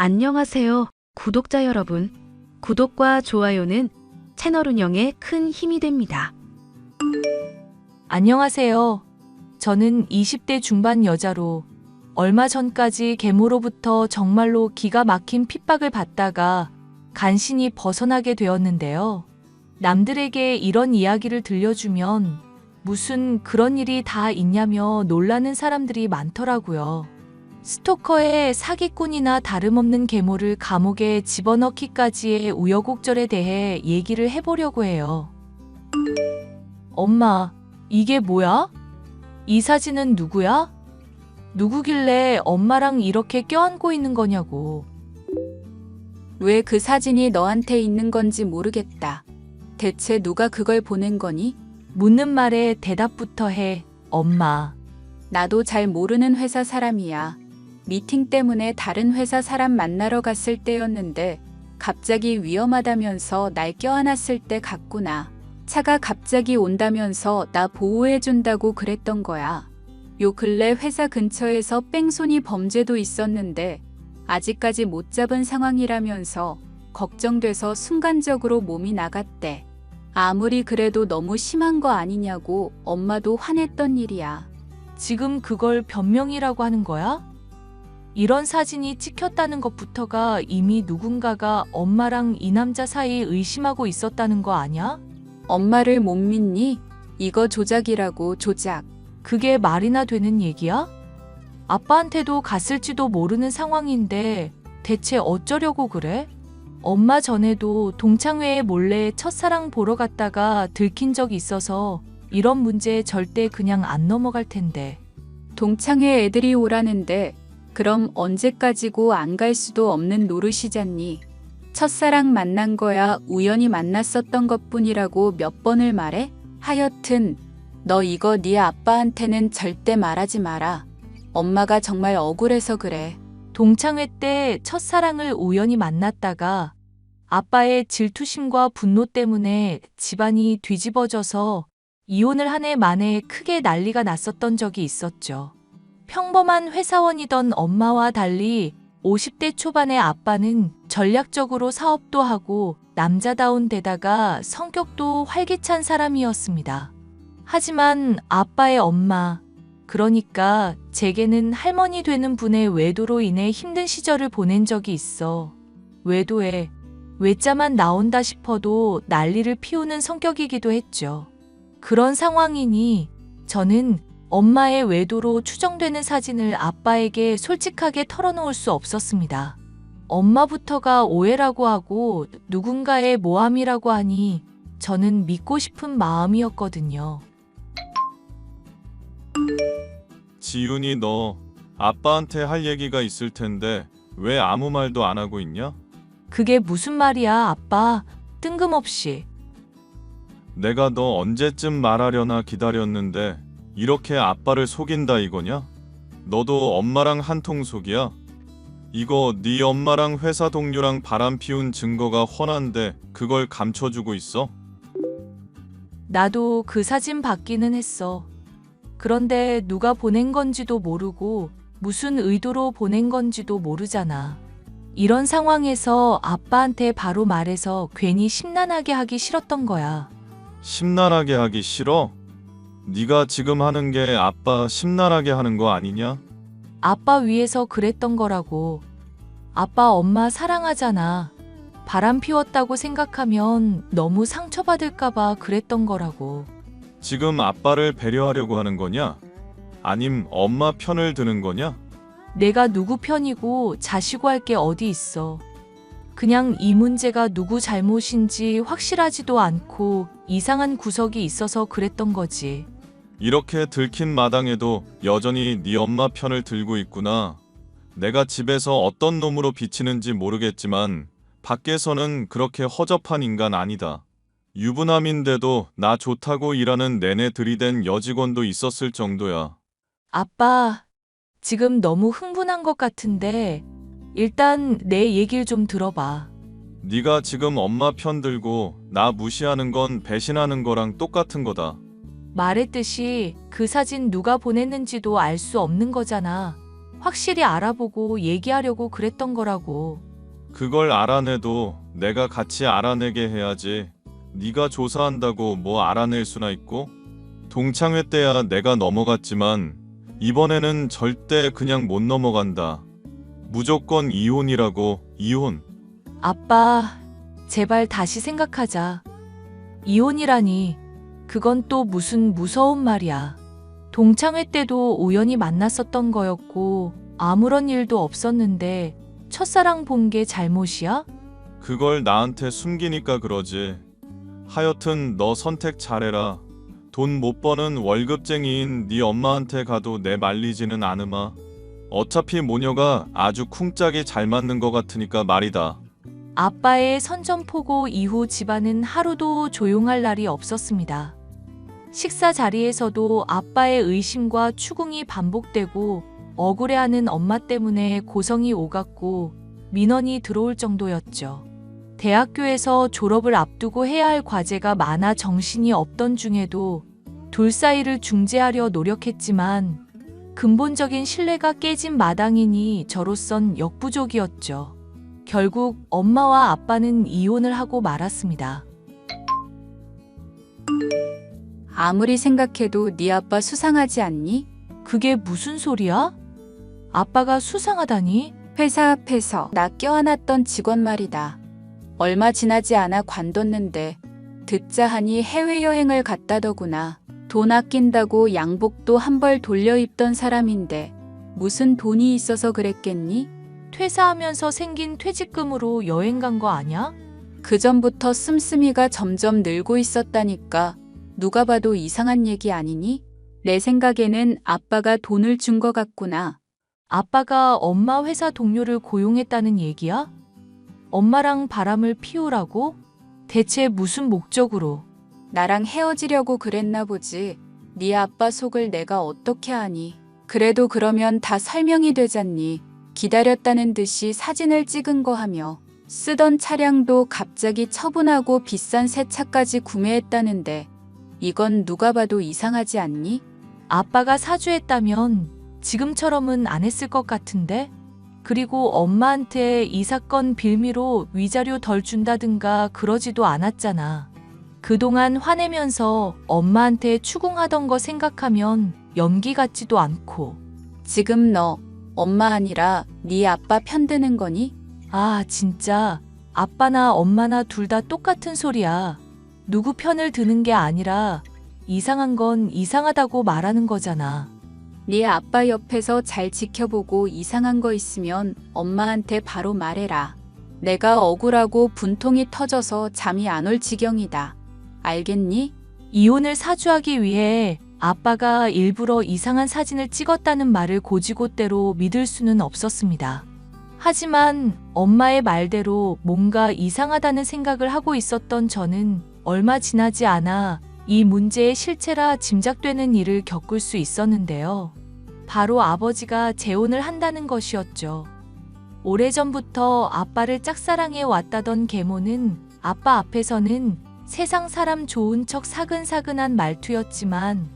안녕하세요, 구독자 여러분. 구독과 좋아요는 채널 운영에 큰 힘이 됩니다. 안녕하세요. 저는 20대 중반 여자로 얼마 전까지 계모로부터 정말로 기가 막힌 핍박을 받다가 간신히 벗어나게 되었는데요. 남들에게 이런 이야기를 들려주면 무슨 그런 일이 다 있냐며 놀라는 사람들이 많더라고요. 스토커의 사기꾼이나 다름없는 계모를 감옥에 집어넣기까지의 우여곡절에 대해 얘기를 해보려고 해요. 엄마, 이게 뭐야? 이 사진은 누구야? 누구길래 엄마랑 이렇게 껴안고 있는 거냐고. 왜 그 사진이 너한테 있는 건지 모르겠다. 대체 누가 그걸 보낸 거니? 묻는 말에 대답부터 해, 엄마. 나도 잘 모르는 회사 사람이야. 미팅 때문에 다른 회사 사람 만나러 갔을 때였는데 갑자기 위험하다면서 날 껴안았을 때 같구나. 차가 갑자기 온다면서 나 보호해준다고 그랬던 거야. 요 근래 회사 근처에서 뺑소니 범죄도 있었는데 아직까지 못 잡은 상황이라면서 걱정돼서 순간적으로 몸이 나갔대. 아무리 그래도 너무 심한 거 아니냐고 엄마도 화냈던 일이야. 지금 그걸 변명이라고 하는 거야? 이런 사진이 찍혔다는 것부터가 이미 누군가가 엄마랑 이 남자 사이 의심하고 있었다는 거 아니야? 엄마를 못 믿니? 이거 조작이라고, 조작. 그게 말이나 되는 얘기야? 아빠한테도 갔을지도 모르는 상황인데 대체 어쩌려고 그래? 엄마 전에도 동창회에 몰래 첫사랑 보러 갔다가 들킨 적이 있어서 이런 문제 절대 그냥 안 넘어갈 텐데. 동창회 애들이 오라는데 그럼 언제까지고 안 갈 수도 없는 노릇이잖니. 첫사랑 만난 거야 우연히 만났었던 것뿐이라고 몇 번을 말해? 하여튼 너 이거 네 아빠한테는 절대 말하지 마라. 엄마가 정말 억울해서 그래. 동창회 때 첫사랑을 우연히 만났다가 아빠의 질투심과 분노 때문에 집안이 뒤집어져서 이혼을 한 해 만에 크게 난리가 났었던 적이 있었죠. 평범한 회사원이던 엄마와 달리 50대 초반의 아빠는 전략적으로 사업도 하고 남자다운 데다가 성격도 활기찬 사람이었습니다. 하지만 아빠의 엄마, 그러니까 제게는 할머니 되는 분의 외도로 인해 힘든 시절을 보낸 적이 있어. 외도에 외자만 나온다 싶어도 난리를 피우는 성격이기도 했죠. 그런 상황이니 저는 엄마의 외도로 추정되는 사진을 아빠에게 솔직하게 털어놓을 수 없었습니다. 엄마부터가 오해라고 하고 누군가의 모함이라고 하니 저는 믿고 싶은 마음이었거든요. 지윤이 너 아빠한테 할 얘기가 있을 텐데 왜 아무 말도 안 하고 있냐? 그게 무슨 말이야, 아빠. 뜬금없이. 내가 너 언제쯤 말하려나 기다렸는데 이렇게 아빠를 속인다 이거냐? 너도 엄마랑 한통속이야? 이거 네 엄마랑 회사 동료랑 바람 피운 증거가 훤한데 그걸 감춰주고 있어? 나도 그 사진 받기는 했어. 그런데 누가 보낸 건지도 모르고 무슨 의도로 보낸 건지도 모르잖아. 이런 상황에서 아빠한테 바로 말해서 괜히 심란하게 하기 싫었던 거야. 심란하게 하기 싫어? 네가 지금 하는 게 아빠 심란하게 하는 거 아니냐? 아빠 위해서 그랬던 거라고. 아빠 엄마 사랑하잖아. 바람 피웠다고 생각하면 너무 상처받을까봐 그랬던 거라고. 지금 아빠를 배려하려고 하는 거냐? 아님 엄마 편을 드는 거냐? 내가 누구 편이고 자시고 할 게 어디 있어. 그냥 이 문제가 누구 잘못인지 확실하지도 않고 이상한 구석이 있어서 그랬던 거지. 이렇게 들킨 마당에도 여전히 네 엄마 편을 들고 있구나. 내가 집에서 어떤 놈으로 비치는지 모르겠지만 밖에서는 그렇게 허접한 인간 아니다. 유부남인데도 나 좋다고 일하는 내내 들이댄 여직원도 있었을 정도야. 아빠, 지금 너무 흥분한 것 같은데 일단 내 얘기를 좀 들어봐. 네가 지금 엄마 편 들고 나 무시하는 건 배신하는 거랑 똑같은 거다. 말했듯이 그 사진 누가 보냈는지도 알 수 없는 거잖아. 확실히 알아보고 얘기하려고 그랬던 거라고. 그걸 알아내도 내가 같이 알아내게 해야지. 네가 조사한다고 뭐 알아낼 수나 있고? 동창회 때야 내가 넘어갔지만 이번에는 절대 그냥 못 넘어간다. 무조건 이혼이라고, 이혼. 아빠, 제발 다시 생각하자. 이혼이라니, 그건 또 무슨 무서운 말이야. 동창회 때도 우연히 만났었던 거였고 아무런 일도 없었는데 첫사랑 본 게 잘못이야? 그걸 나한테 숨기니까 그러지. 하여튼 너 선택 잘해라. 돈 못 버는 월급쟁이인 네 엄마한테 가도 내 말리지는 않으마. 어차피 모녀가 아주 쿵짝이 잘 맞는 것 같으니까 말이다. 아빠의 선전포고 이후 집안은 하루도 조용할 날이 없었습니다. 식사 자리에서도 아빠의 의심과 추궁이 반복되고 억울해하는 엄마 때문에 고성이 오갔고 민원이 들어올 정도였죠. 대학교에서 졸업을 앞두고 해야 할 과제가 많아 정신이 없던 중에도 둘 사이를 중재하려 노력했지만 근본적인 신뢰가 깨진 마당이니 저로선 역부족이었죠. 결국 엄마와 아빠는 이혼을 하고 말았습니다. 아무리 생각해도 네 아빠 수상하지 않니? 그게 무슨 소리야? 아빠가 수상하다니? 회사 앞에서 나 껴안았던 직원 말이다. 얼마 지나지 않아 관뒀는데 듣자 하니 해외여행을 갔다더구나. 돈 아낀다고 양복도 한 벌 돌려 입던 사람인데 무슨 돈이 있어서 그랬겠니? 퇴사하면서 생긴 퇴직금으로 여행 간 거 아냐? 그전부터 씀씀이가 점점 늘고 있었다니까. 누가 봐도 이상한 얘기 아니니? 내 생각에는 아빠가 돈을 준 거 같구나. 아빠가 엄마 회사 동료를 고용했다는 얘기야? 엄마랑 바람을 피우라고? 대체 무슨 목적으로? 나랑 헤어지려고 그랬나 보지. 네 아빠 속을 내가 어떻게 아니. 그래도 그러면 다 설명이 되잖니. 기다렸다는 듯이 사진을 찍은 거 하며 쓰던 차량도 갑자기 처분하고 비싼 새 차까지 구매했다는데 이건 누가 봐도 이상하지 않니? 아빠가 사주했다면 지금처럼은 안 했을 것 같은데? 그리고 엄마한테 이 사건 빌미로 위자료 덜 준다든가 그러지도 않았잖아. 그동안 화내면서 엄마한테 추궁하던 거 생각하면 연기 같지도 않고. 지금 너 엄마 아니라 네 아빠 편드는 거니? 아, 진짜 아빠나 엄마나 둘 다 똑같은 소리야. 누구 편을 드는 게 아니라 이상한 건 이상하다고 말하는 거잖아. 네 아빠 옆에서 잘 지켜보고 이상한 거 있으면 엄마한테 바로 말해라. 내가 억울하고 분통이 터져서 잠이 안 올 지경이다. 알겠니? 이혼을 사주하기 위해 아빠가 일부러 이상한 사진을 찍었다는 말을 고지고대로 믿을 수는 없었습니다. 하지만 엄마의 말대로 뭔가 이상하다는 생각을 하고 있었던 저는 얼마 지나지 않아 이 문제의 실체라 짐작되는 일을 겪을 수 있었는데요. 바로 아버지가 재혼을 한다는 것이었죠. 오래전부터 아빠를 짝사랑해 왔다던 계모는 아빠 앞에서는 세상 사람 좋은 척 사근사근한 말투였지만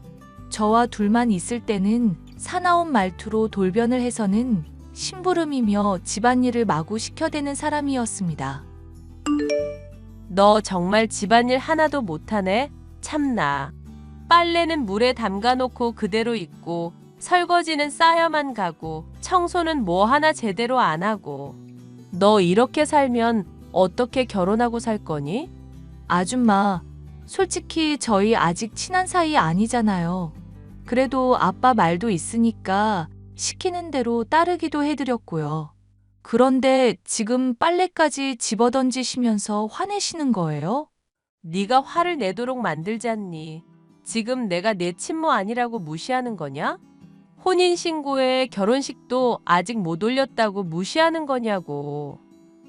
저와 둘만 있을 때는 사나운 말투로 돌변을 해서는 심부름이며 집안일을 마구 시켜대는 사람이었습니다. 너 정말 집안일 하나도 못하네? 참나. 빨래는 물에 담가놓고 그대로 있고 설거지는 쌓여만 가고 청소는 뭐 하나 제대로 안 하고. 너 이렇게 살면 어떻게 결혼하고 살 거니? 아줌마, 솔직히 저희 아직 친한 사이 아니잖아요. 그래도 아빠 말도 있으니까 시키는 대로 따르기도 해드렸고요. 그런데 지금 빨래까지 집어던지시면서 화내시는 거예요? 네가 화를 내도록 만들잖니. 지금 내가 내 친모 아니라고 무시하는 거냐? 혼인신고에 결혼식도 아직 못 올렸다고 무시하는 거냐고.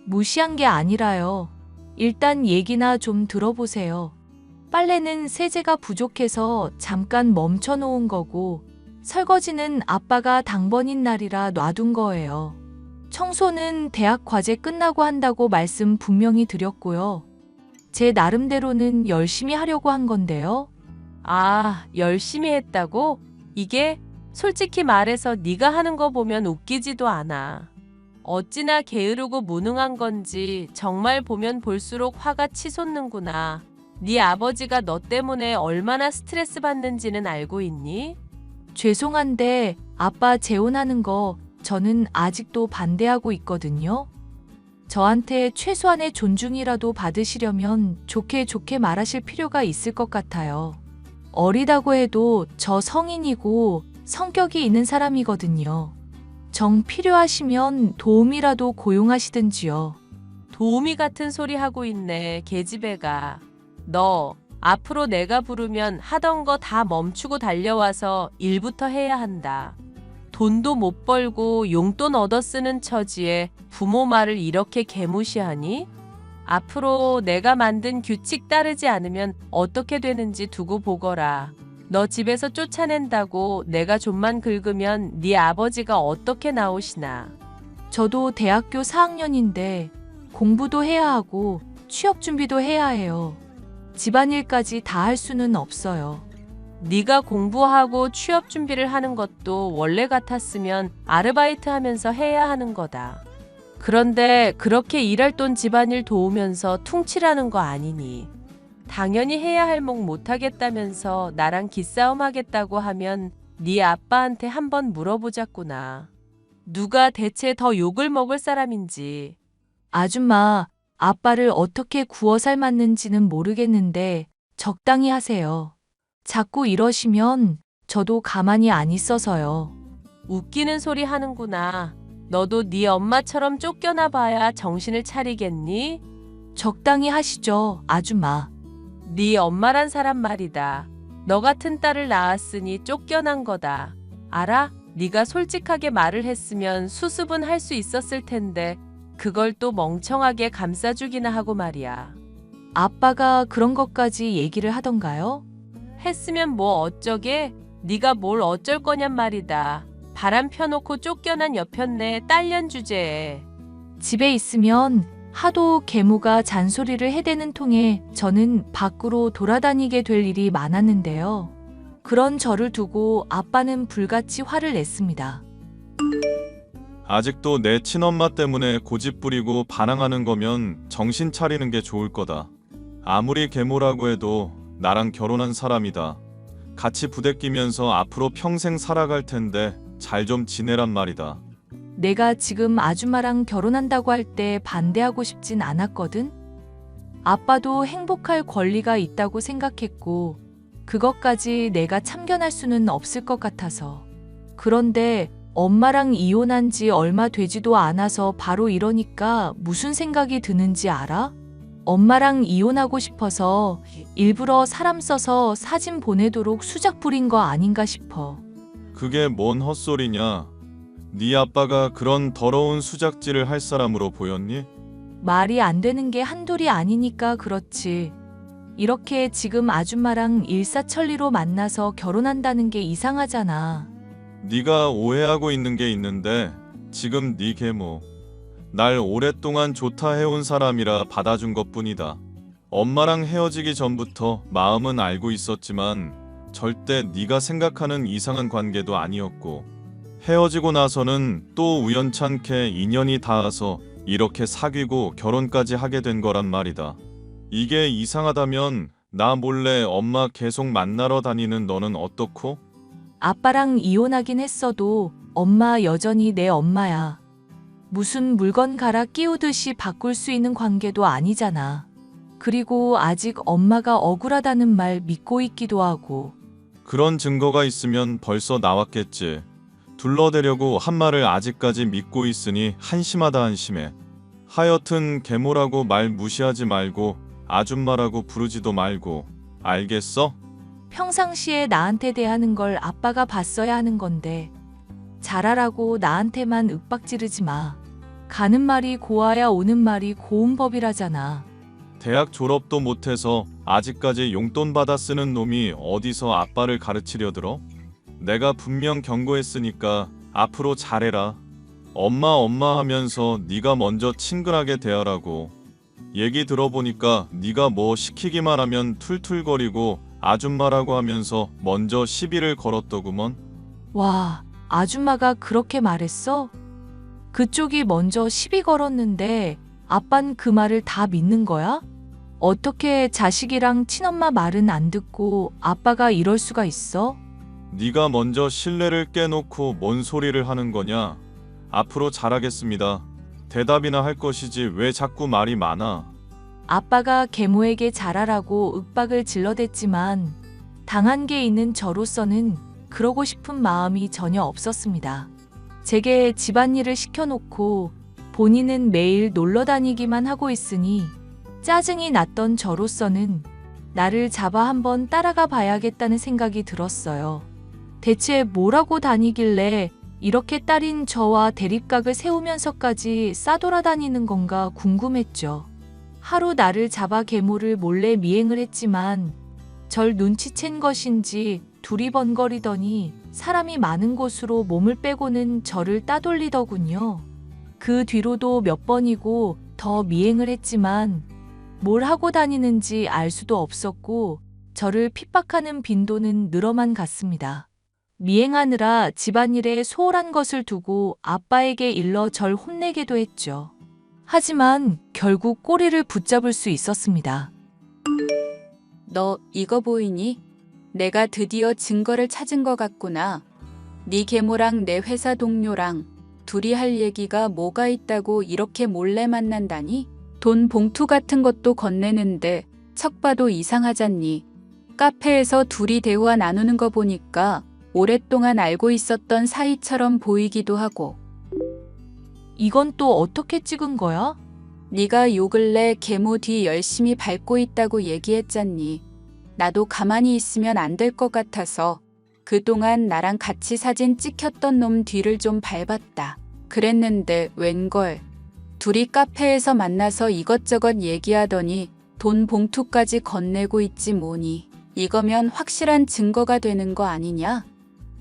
무시한 게 아니라요. 일단 얘기나 좀 들어보세요. 빨래는 세제가 부족해서 잠깐 멈춰 놓은 거고 설거지는 아빠가 당번인 날이라 놔둔 거예요. 청소는 대학 과제 끝나고 한다고 말씀 분명히 드렸고요. 제 나름대로는 열심히 하려고 한 건데요. 아, 열심히 했다고? 이게 솔직히 말해서 네가 하는 거 보면 웃기지도 않아. 어찌나 게으르고 무능한 건지 정말 보면 볼수록 화가 치솟는구나. 네 아버지가 너 때문에 얼마나 스트레스 받는지는 알고 있니? 죄송한데 아빠 재혼하는 거 저는 아직도 반대하고 있거든요. 저한테 최소한의 존중이라도 받으시려면 좋게 좋게 말하실 필요가 있을 것 같아요. 어리다고 해도 저 성인이고 성격이 있는 사람이거든요. 정 필요하시면 도움이라도 고용하시든지요. 도우미 같은 소리 하고 있네, 계집애가. 너 앞으로 내가 부르면 하던 거 다 멈추고 달려와서 일부터 해야 한다. 돈도 못 벌고 용돈 얻어 쓰는 처지에 부모 말을 이렇게 개무시하니? 앞으로 내가 만든 규칙 따르지 않으면 어떻게 되는지 두고 보거라. 너 집에서 쫓아낸다고 내가 좀만 긁으면 네 아버지가 어떻게 나오시나. 저도 대학교 4학년인데 공부도 해야 하고 취업 준비도 해야 해요. 집안일까지 다 할 수는 없어요. 네가 공부하고 취업 준비를 하는 것도 원래 같았으면 아르바이트 하면서 해야 하는 거다. 그런데 그렇게 일할 돈 집안일 도우면서 퉁치라는 거 아니니. 당연히 해야 할 목 못하겠다면서 나랑 기싸움 하겠다고 하면 네 아빠한테 한번 물어보자꾸나. 누가 대체 더 욕을 먹을 사람인지. 아줌마, 아빠를 어떻게 구워 삶았는지는 모르겠는데 적당히 하세요. 자꾸 이러시면 저도 가만히 안 있어서요. 웃기는 소리 하는구나. 너도 네 엄마처럼 쫓겨나 봐야 정신을 차리겠니? 적당히 하시죠, 아줌마. 네 엄마란 사람 말이다. 너 같은 딸을 낳았으니 쫓겨난 거다. 알아? 네가 솔직하게 말을 했으면 수습은 할 수 있었을 텐데 그걸 또 멍청하게 감싸주기나 하고 말이야. 아빠가 그런 것까지 얘기를 하던가요? 했으면 뭐 어쩌게? 네가 뭘 어쩔 거냔 말이다. 바람 펴놓고 쫓겨난 여편네 딸년 주제에. 집에 있으면 하도 계모가 잔소리를 해대는 통에 저는 밖으로 돌아다니게 될 일이 많았는데요. 그런 저를 두고 아빠는 불같이 화를 냈습니다. 아직도 내 친엄마 때문에 고집 부리고 반항하는 거면 정신 차리는 게 좋을 거다. 아무리 계모라고 해도 나랑 결혼한 사람이다. 같이 부대끼면서 앞으로 평생 살아갈 텐데 잘 좀 지내란 말이다. 내가 지금 아줌마랑 결혼한다고 할 때 반대하고 싶진 않았거든? 아빠도 행복할 권리가 있다고 생각했고 그것까지 내가 참견할 수는 없을 것 같아서. 그런데 엄마랑 이혼한 지 얼마 되지도 않아서 바로 이러니까 무슨 생각이 드는지 알아? 엄마랑 이혼하고 싶어서 일부러 사람 써서 사진 보내도록 수작 부린 거 아닌가 싶어. 그게 뭔 헛소리냐? 네 아빠가 그런 더러운 수작질을 할 사람으로 보였니? 말이 안 되는 게 한둘이 아니니까 그렇지. 이렇게 지금 아줌마랑 일사천리로 만나서 결혼한다는 게 이상하잖아. 네가 오해하고 있는 게 있는데 지금 네 계모 날 오랫동안 좋다 해온 사람이라 받아준 것뿐이다. 엄마랑 헤어지기 전부터 마음은 알고 있었지만 절대 네가 생각하는 이상한 관계도 아니었고 헤어지고 나서는 또 우연찮게 인연이 닿아서 이렇게 사귀고 결혼까지 하게 된 거란 말이다. 이게 이상하다면 나 몰래 엄마 계속 만나러 다니는 너는 어떻고? 아빠랑 이혼하긴 했어도 엄마 여전히 내 엄마야. 무슨 물건 갈아 끼우듯이 바꿀 수 있는 관계도 아니잖아. 그리고 아직 엄마가 억울하다는 말 믿고 있기도 하고. 그런 증거가 있으면 벌써 나왔겠지. 둘러대려고 한 말을 아직까지 믿고 있으니 한심하다 한심해. 하여튼 계모라고 말 무시하지 말고 아줌마라고 부르지도 말고. 알겠어? 평상시에 나한테 대하는 걸 아빠가 봤어야 하는 건데 잘하라고 나한테만 윽박지르지 마. 가는 말이 고와야 오는 말이 고운 법이라잖아. 대학 졸업도 못해서 아직까지 용돈 받아 쓰는 놈이 어디서 아빠를 가르치려 들어? 내가 분명 경고했으니까 앞으로 잘해라. 엄마 하면서 네가 먼저 친근하게 대하라고. 얘기 들어보니까 네가 뭐 시키기만 하면 툴툴거리고 아줌마라고 하면서 먼저 시비를 걸었더구먼. 와, 아줌마가 그렇게 말했어? 그쪽이 먼저 시비 걸었는데 아빤 그 말을 다 믿는 거야? 어떻게 자식이랑 친엄마 말은 안 듣고 아빠가 이럴 수가 있어? 네가 먼저 신뢰를 깨놓고 뭔 소리를 하는 거냐? 앞으로 잘하겠습니다. 대답이나 할 것이지 왜 자꾸 말이 많아? 아빠가 계모에게 잘하라고 윽박을 질러댔지만 당한 게 있는 저로서는 그러고 싶은 마음이 전혀 없었습니다. 제게 집안일을 시켜놓고 본인은 매일 놀러 다니기만 하고 있으니 짜증이 났던 저로서는 나를 잡아 한번 따라가 봐야겠다는 생각이 들었어요. 대체 뭐라고 다니길래 이렇게 딸인 저와 대립각을 세우면서까지 싸돌아다니는 건가 궁금했죠. 하루 나를 잡아 계모를 몰래 미행을 했지만 절 눈치챈 것인지 두리번거리더니 사람이 많은 곳으로 몸을 빼고는 저를 따돌리더군요. 그 뒤로도 몇 번이고 더 미행을 했지만 뭘 하고 다니는지 알 수도 없었고 저를 핍박하는 빈도는 늘어만 갔습니다. 미행하느라 집안일에 소홀한 것을 두고 아빠에게 일러 절 혼내기도 했죠. 하지만 결국 꼬리를 붙잡을 수 있었습니다. 너 이거 보이니? 내가 드디어 증거를 찾은 것 같구나. 네 계모랑 내 회사 동료랑 둘이 할 얘기가 뭐가 있다고 이렇게 몰래 만난다니? 돈 봉투 같은 것도 건네는데 척 봐도 이상하잖니. 카페에서 둘이 대화 나누는 거 보니까 오랫동안 알고 있었던 사이처럼 보이기도 하고. 이건 또 어떻게 찍은 거야? 네가 요 근래 계모 뒤 열심히 밟고 있다고 얘기했잖니. 나도 가만히 있으면 안 될 것 같아서 그동안 나랑 같이 사진 찍혔던 놈 뒤를 좀 밟았다. 그랬는데 웬걸. 둘이 카페에서 만나서 이것저것 얘기하더니 돈 봉투까지 건네고 있지 뭐니. 이거면 확실한 증거가 되는 거 아니냐?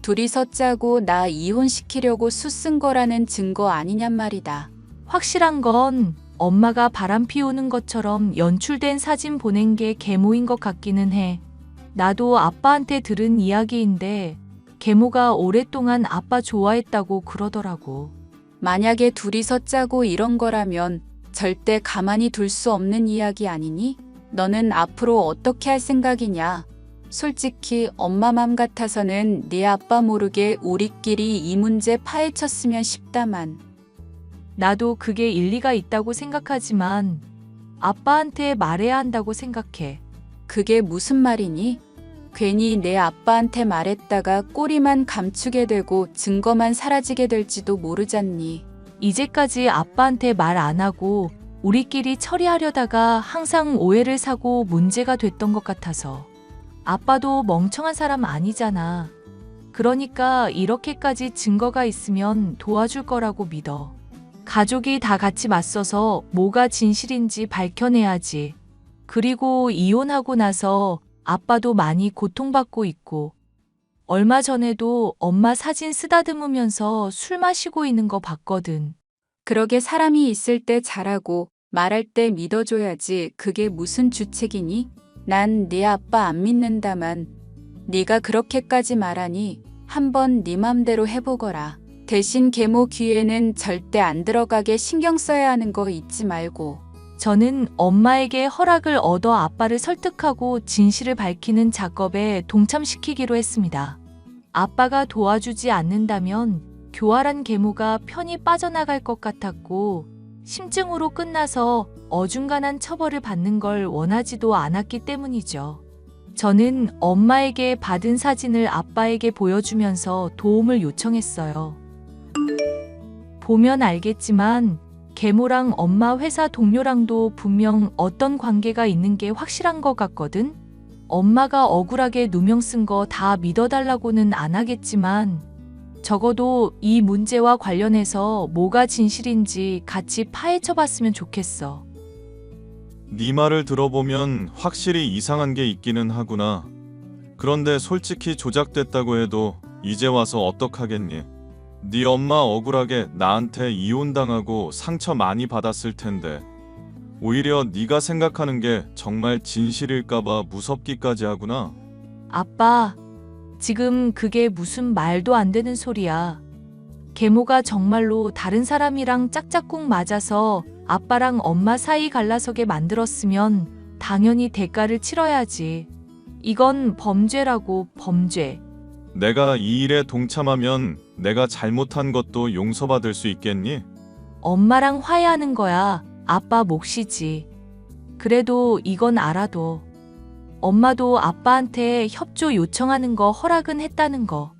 둘이서 짜고 나 이혼시키려고 수쓴 거라는 증거 아니냔 말이다. 확실한 건 엄마가 바람 피우는 것처럼 연출된 사진 보낸 게 계모인 것 같기는 해. 나도 아빠한테 들은 이야기인데 계모가 오랫동안 아빠 좋아했다고 그러더라고. 만약에 둘이서 짜고 이런 거라면 절대 가만히 둘 수 없는 이야기 아니니? 너는 앞으로 어떻게 할 생각이냐? 솔직히 엄마 맘 같아서는 네 아빠 모르게 우리끼리 이 문제 파헤쳤으면 싶다만. 나도 그게 일리가 있다고 생각하지만 아빠한테 말해야 한다고 생각해. 그게 무슨 말이니? 괜히 내 아빠한테 말했다가 꼬리만 감추게 되고 증거만 사라지게 될지도 모르잖니. 이제까지 아빠한테 말 안 하고 우리끼리 처리하려다가 항상 오해를 사고 문제가 됐던 것 같아서. 아빠도 멍청한 사람 아니잖아. 그러니까 이렇게까지 증거가 있으면 도와줄 거라고 믿어. 가족이 다 같이 맞서서 뭐가 진실인지 밝혀내야지. 그리고 이혼하고 나서 아빠도 많이 고통받고 있고 얼마 전에도 엄마 사진 쓰다듬으면서 술 마시고 있는 거 봤거든. 그러게 사람이 있을 때 잘하고 말할 때 믿어줘야지. 그게 무슨 주책이니? 난 네 아빠 안 믿는다만 네가 그렇게까지 말하니 한번 네 맘대로 해보거라. 대신 계모 귀에는 절대 안 들어가게 신경 써야 하는 거 잊지 말고. 저는 엄마에게 허락을 얻어 아빠를 설득하고 진실을 밝히는 작업에 동참시키기로 했습니다. 아빠가 도와주지 않는다면 교활한 계모가 편히 빠져나갈 것 같았고 심증으로 끝나서 어중간한 처벌을 받는 걸 원하지도 않았기 때문이죠. 저는 엄마에게 받은 사진을 아빠에게 보여주면서 도움을 요청했어요. 보면 알겠지만 계모랑 엄마 회사 동료랑도 분명 어떤 관계가 있는 게 확실한 것 같거든? 엄마가 억울하게 누명 쓴 거 다 믿어달라고는 안 하겠지만 적어도 이 문제와 관련해서 뭐가 진실인지 같이 파헤쳐봤으면 좋겠어. 네 말을 들어보면 확실히 이상한 게 있기는 하구나. 그런데 솔직히 조작됐다고 해도 이제 와서 어떡하겠니? 네 엄마 억울하게 나한테 이혼당하고 상처 많이 받았을 텐데 오히려 네가 생각하는 게 정말 진실일까봐 무섭기까지 하구나. 아빠, 지금 그게 무슨 말도 안 되는 소리야. 계모가 정말로 다른 사람이랑 짝짝꿍 맞아서 아빠랑 엄마 사이 갈라서게 만들었으면 당연히 대가를 치러야지. 이건 범죄라고, 범죄. 내가 이 일에 동참하면 내가 잘못한 것도 용서받을 수 있겠니? 엄마랑 화해하는 거야. 아빠 몫이지. 그래도 이건 알아도. 엄마도 아빠한테 협조 요청하는 거 허락은 했다는 거.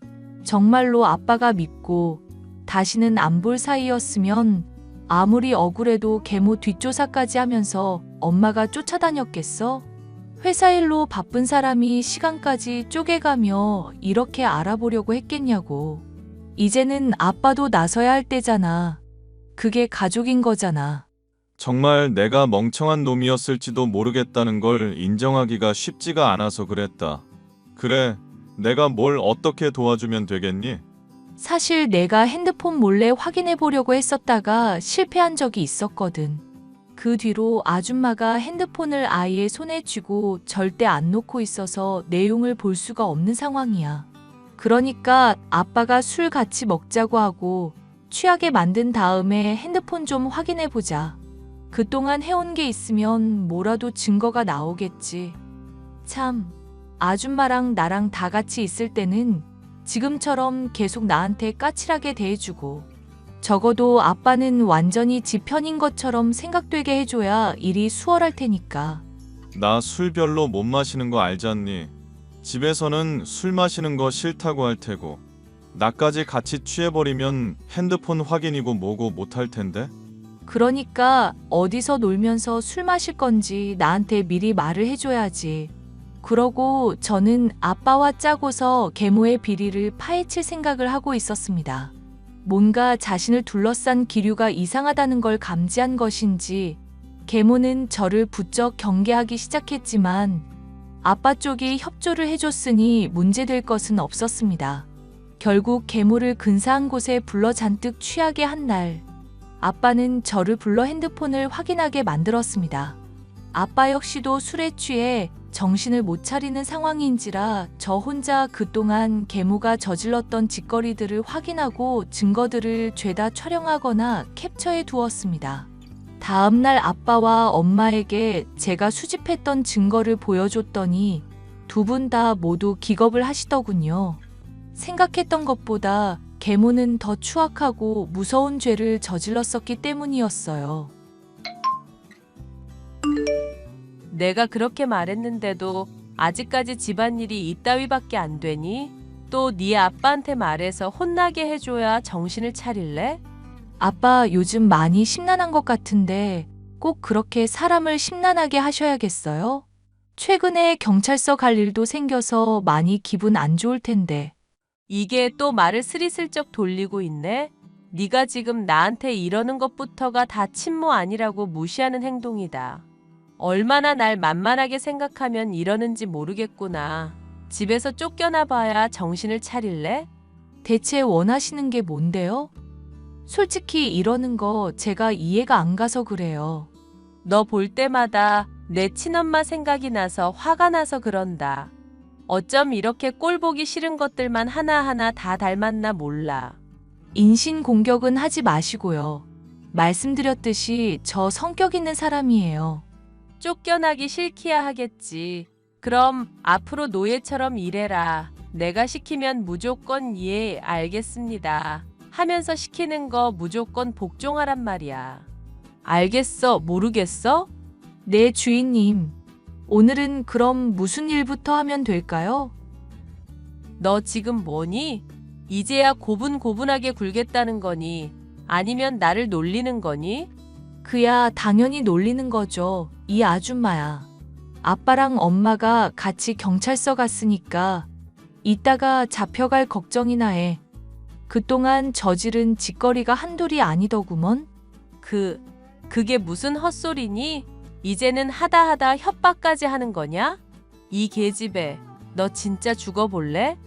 정말로 아빠가 믿고 다시는 안 볼 사이였으면 아무리 억울해도 계모 뒷조사까지 하면서 엄마가 쫓아다녔겠어? 회사 일로 바쁜 사람이 시간까지 쪼개가며 이렇게 알아보려고 했겠냐고. 이제는 아빠도 나서야 할 때잖아. 그게 가족인 거잖아. 정말 내가 멍청한 놈이었을지도 모르겠다는 걸 인정하기가 쉽지가 않아서 그랬다. 그래, 내가 뭘 어떻게 도와주면 되겠니? 사실 내가 핸드폰 몰래 확인해 보려고 했었다가 실패한 적이 있었거든. 그 뒤로 아줌마가 핸드폰을 아이의 손에 쥐고 절대 안 놓고 있어서 내용을 볼 수가 없는 상황이야. 그러니까 아빠가 술 같이 먹자고 하고 취하게 만든 다음에 핸드폰 좀 확인해 보자. 그동안 해온 게 있으면 뭐라도 증거가 나오겠지. 참, 아줌마랑 나랑 다 같이 있을 때는 지금처럼 계속 나한테 까칠하게 대해주고 적어도 아빠는 완전히 지 편인 것처럼 생각되게 해줘야 일이 수월할 테니까. 나 술 별로 못 마시는 거 알잖니? 집에서는 술 마시는 거 싫다고 할 테고 나까지 같이 취해버리면 핸드폰 확인이고 뭐고 못할 텐데? 그러니까 어디서 놀면서 술 마실 건지 나한테 미리 말을 해줘야지. 그러고 저는 아빠와 짜고서 계모의 비리를 파헤칠 생각을 하고 있었습니다. 뭔가 자신을 둘러싼 기류가 이상하다는 걸 감지한 것인지 계모는 저를 부쩍 경계하기 시작했지만 아빠 쪽이 협조를 해줬으니 문제될 것은 없었습니다. 결국 계모를 근사한 곳에 불러 잔뜩 취하게 한 날, 아빠는 저를 불러 핸드폰을 확인하게 만들었습니다. 아빠 역시도 술에 취해 정신을 못 차리는 상황인지라 저 혼자 그동안 계모가 저질렀던 짓거리들을 확인하고 증거들을 죄다 촬영하거나 캡처해 두었습니다. 다음날 아빠와 엄마에게 제가 수집했던 증거를 보여줬더니 두 분 다 모두 기겁을 하시더군요. 생각했던 것보다 계모는 더 추악하고 무서운 죄를 저질렀었기 때문이었어요. 내가 그렇게 말했는데도 아직까지 집안일이 이따위밖에 안 되니? 또 네 아빠한테 말해서 혼나게 해줘야 정신을 차릴래? 아빠 요즘 많이 심란한 것 같은데 꼭 그렇게 사람을 심란하게 하셔야겠어요? 최근에 경찰서 갈 일도 생겨서 많이 기분 안 좋을 텐데. 이게 또 말을 스리슬쩍 돌리고 있네? 네가 지금 나한테 이러는 것부터가 다 친모 아니라고 무시하는 행동이다. 얼마나 날 만만하게 생각하면 이러는지 모르겠구나. 집에서 쫓겨나 봐야 정신을 차릴래? 대체 원하시는 게 뭔데요? 솔직히 이러는 거 제가 이해가 안 가서 그래요. 너 볼 때마다 내 친엄마 생각이 나서 화가 나서 그런다. 어쩜 이렇게 꼴 보기 싫은 것들만 하나하나 다 닮았나 몰라. 인신공격은 하지 마시고요. 말씀드렸듯이 저 성격 있는 사람이에요. 쫓겨나기 싫기야 하겠지. 그럼 앞으로 노예처럼 일해라. 내가 시키면 무조건 예, 알겠습니다. 하면서 시키는 거 무조건 복종하란 말이야. 알겠어, 모르겠어? 네, 주인님. 오늘은 그럼 무슨 일부터 하면 될까요? 너 지금 뭐니? 이제야 고분고분하게 굴겠다는 거니? 아니면 나를 놀리는 거니? 그야 당연히 놀리는 거죠. 이 아줌마야. 아빠랑 엄마가 같이 경찰서 갔으니까 이따가 잡혀갈 걱정이나 해. 그동안 저지른 짓거리가 한둘이 아니더구먼. 그게 무슨 헛소리니? 이제는 하다 협박까지 하는 거냐? 이 계집애, 너 진짜 죽어볼래?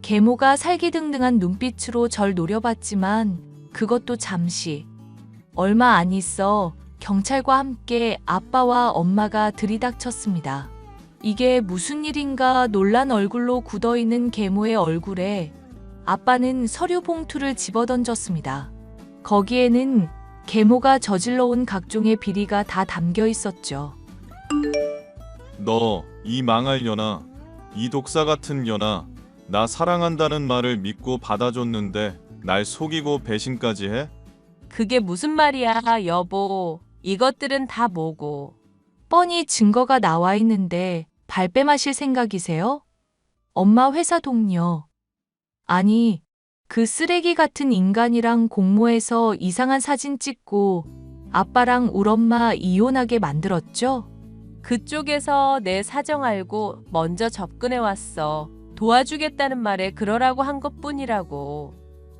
계모가 살기등등한 눈빛으로 절 노려봤지만 그것도 잠시. 얼마 안 있어 경찰과 함께 아빠와 엄마가 들이닥쳤습니다. 이게 무슨 일인가 놀란 얼굴로 굳어있는 계모의 얼굴에 아빠는 서류 봉투를 집어던졌습니다. 거기에는 계모가 저질러온 각종의 비리가 다 담겨 있었죠. 너 이 망할 년아, 이 독사 같은 년아, 나 사랑한다는 말을 믿고 받아줬는데 날 속이고 배신까지 해? 그게 무슨 말이야, 여보. 이것들은 다 뭐고. 뻔히 증거가 나와 있는데 발뺌하실 생각이세요? 엄마 회사 동료. 아니, 그 쓰레기 같은 인간이랑 공모해서 이상한 사진 찍고 아빠랑 울 엄마 이혼하게 만들었죠? 그쪽에서 내 사정 알고 먼저 접근해 왔어. 도와주겠다는 말에 그러라고 한 것뿐이라고.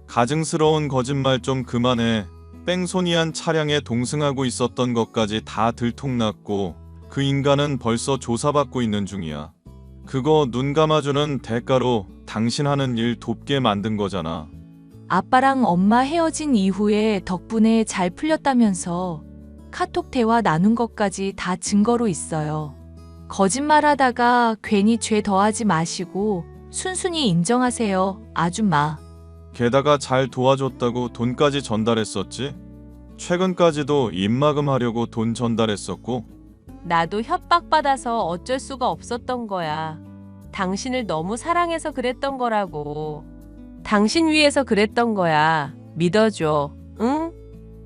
가증스러운 거짓말 좀 그만해. 뺑소니한 차량에 동승하고 있었던 것까지 다 들통났고 그 인간은 벌써 조사받고 있는 중이야. 그거 눈 감아주는 대가로 당신 하는 일 돕게 만든 거잖아. 아빠랑 엄마 헤어진 이후에 덕분에 잘 풀렸다면서 카톡 대화 나눈 것까지 다 증거로 있어요. 거짓말하다가 괜히 죄 더하지 마시고 순순히 인정하세요, 아줌마. 게다가 잘 도와줬다고 돈까지 전달했었지? 최근까지도 입막음 하려고 돈 전달했었고. 나도 협박받아서 어쩔 수가 없었던 거야. 당신을 너무 사랑해서 그랬던 거라고. 당신 위해서 그랬던 거야. 믿어줘. 응?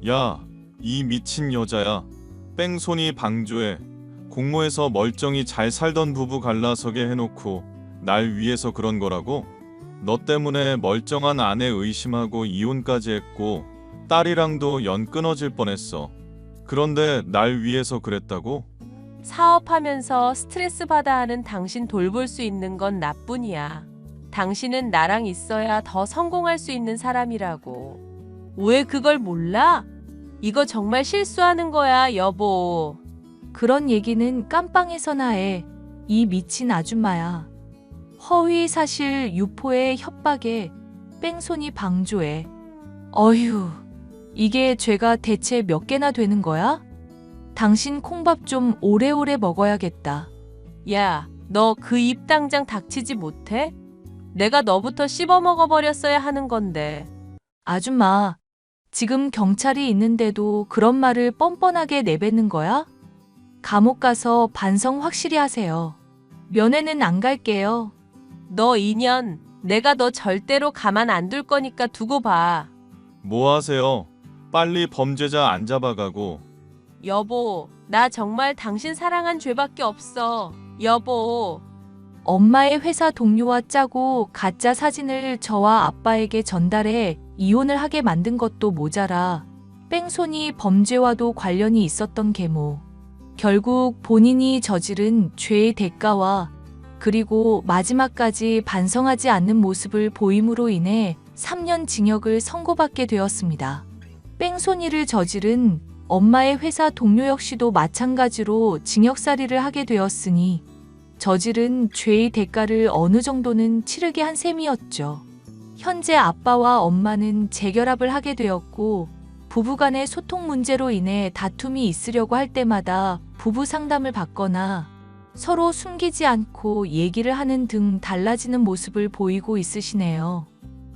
야, 이 미친 여자야. 뺑소니 방조해. 공모에서 멀쩡히 잘 살던 부부 갈라서게 해놓고 날 위해서 그런 거라고? 너 때문에 멀쩡한 아내 의심하고 이혼까지 했고 딸이랑도 연 끊어질 뻔했어. 그런데 날 위해서 그랬다고? 사업하면서 스트레스 받아 하는 당신 돌볼 수 있는 건 나뿐이야. 당신은 나랑 있어야 더 성공할 수 있는 사람이라고. 왜 그걸 몰라? 이거 정말 실수하는 거야, 여보. 그런 얘기는 깜빵에서나 해. 이 미친 아줌마야. 허위 사실 유포에 협박에 뺑소니 방조에. 어휴, 이게 죄가 대체 몇 개나 되는 거야? 당신 콩밥 좀 오래오래 먹어야겠다. 야, 너 그 입 당장 닥치지 못해? 내가 너부터 씹어먹어버렸어야 하는 건데. 아줌마, 지금 경찰이 있는데도 그런 말을 뻔뻔하게 내뱉는 거야? 감옥 가서 반성 확실히 하세요. 면회는 안 갈게요. 너 2년, 내가 너 절대로 가만 안 둘 거니까 두고 봐. 뭐 하세요? 빨리 범죄자 안 잡아가고. 여보, 나 정말 당신 사랑한 죄밖에 없어. 여보. 엄마의 회사 동료와 짜고 가짜 사진을 저와 아빠에게 전달해 이혼을 하게 만든 것도 모자라 뺑소니 범죄와도 관련이 있었던 계모. 결국 본인이 저지른 죄의 대가와 그리고 마지막까지 반성하지 않는 모습을 보임으로 인해 3년 징역을 선고받게 되었습니다. 뺑소니를 저지른 엄마의 회사 동료 역시도 마찬가지로 징역살이를 하게 되었으니 저지른 죄의 대가를 어느 정도는 치르게 한 셈이었죠. 현재 아빠와 엄마는 재결합을 하게 되었고 부부간의 소통 문제로 인해 다툼이 있으려고 할 때마다 부부 상담을 받거나 서로 숨기지 않고 얘기를 하는 등 달라지는 모습을 보이고 있으시네요.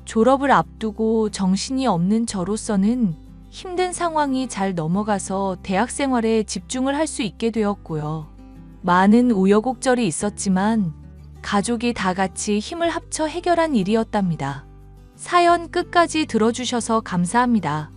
졸업을 앞두고 정신이 없는 저로서는 힘든 상황이 잘 넘어가서 대학 생활에 집중을 할 수 있게 되었고요. 많은 우여곡절이 있었지만 가족이 다 같이 힘을 합쳐 해결한 일이었답니다. 사연 끝까지 들어주셔서 감사합니다.